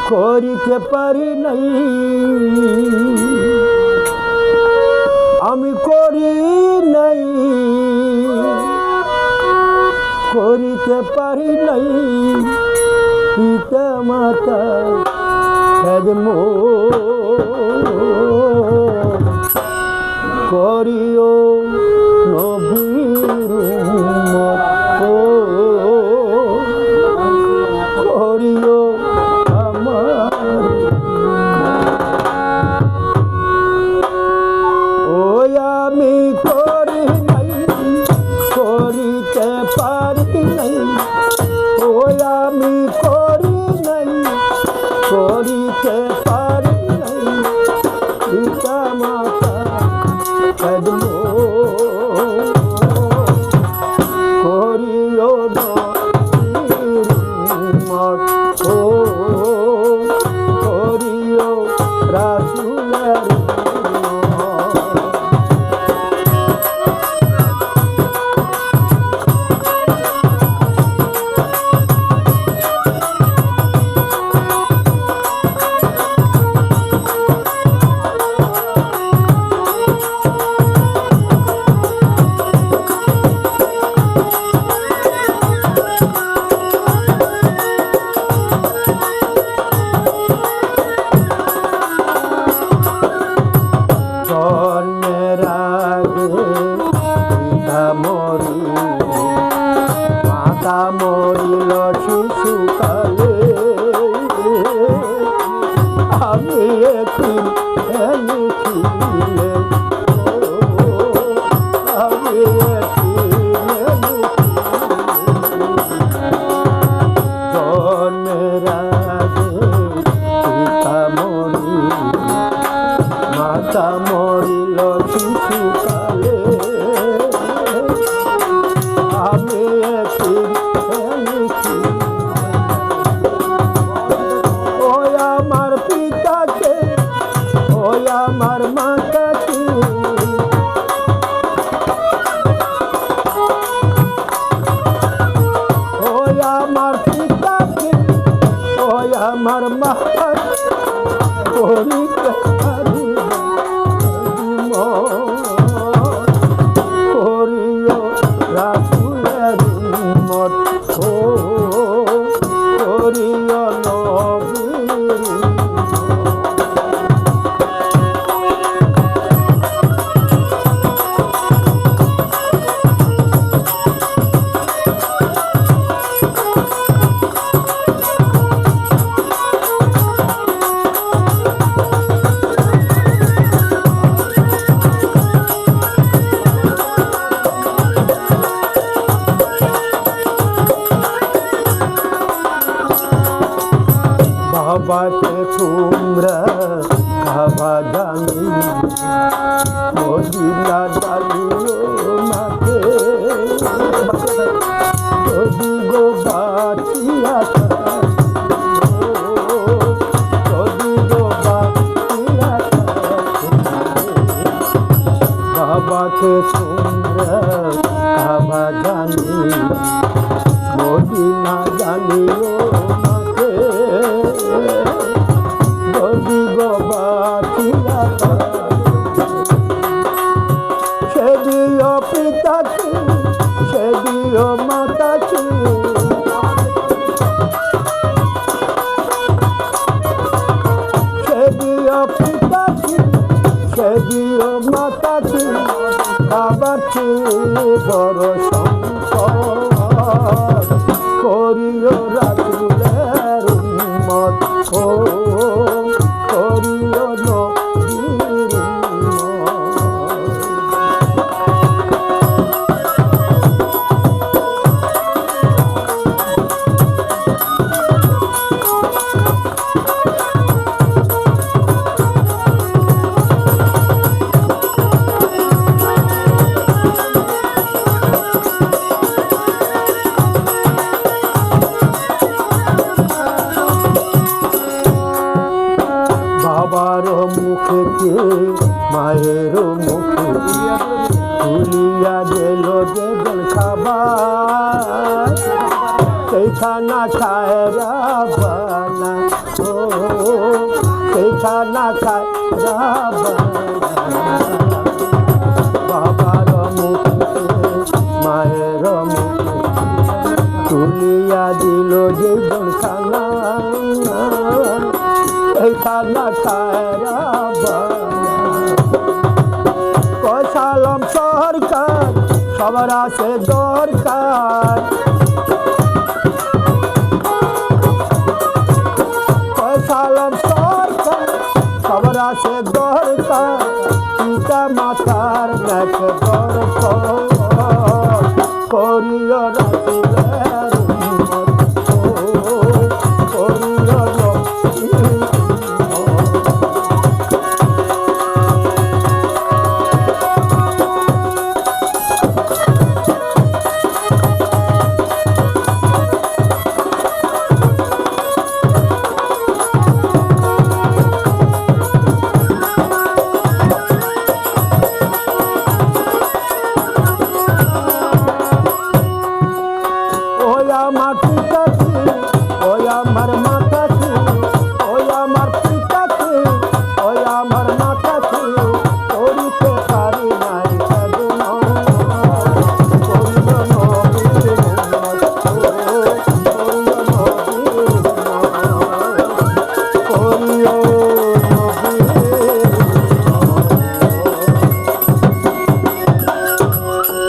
করিতে পারি নাই, আমি করি নাই, করিতে পারি নাই পিতা মাতা খেদমো করিও নবীর উম্মত, করিও আমার ওই আমি করি নাই, করিতে পারি নাই, ওই আমি করি নাই, করিতে পারি নাই পিতা মাতা খেদমো করিও নবীর উম্মত, করিও রাসূলের মাতা মরিল শিশুকালে, আমি এতিম লিখিলে, আমি জন্মের আগে পিতা মরিল, মাতা মরিল শিশুকালে, আমি এতিম লিখি ওই আমার পিতাকে, ওই আমার মাতাকে, ওই আমার পিতাকে, ওই আমার মাতাকে করিতে পারি করিও রাসূলের উম্মত, করিও নবীর বাবাকে তোমরা খাবা জানি, মদিনা জানিও মাকে, যদি গো বাঁচিয়া যদি গো বাঁচিয়া বাবাকে তোমরা খাবা জানি, মদিনা জানিও মাকে, যদি গো বাঁচিয়া সে দিও পিতাকে, সে দিও মাতাকে, সে দিও পিতাকে, সে দিও মাতাকে, খাবার চেয়ে বড় সম্পদ, করিও রাসূলের উম্মত, করিও নবীর রাবানা ও সেই খানা খায় রাবানা বাবার মুখে মায়ের মুখে তুলিয়া দিল জীবন খানা এই খানা খায় রাবানা কসালম সরকার সবার আছে দরকার কসালম সরকার সবার আছে দরকার পিতা মাতার নেক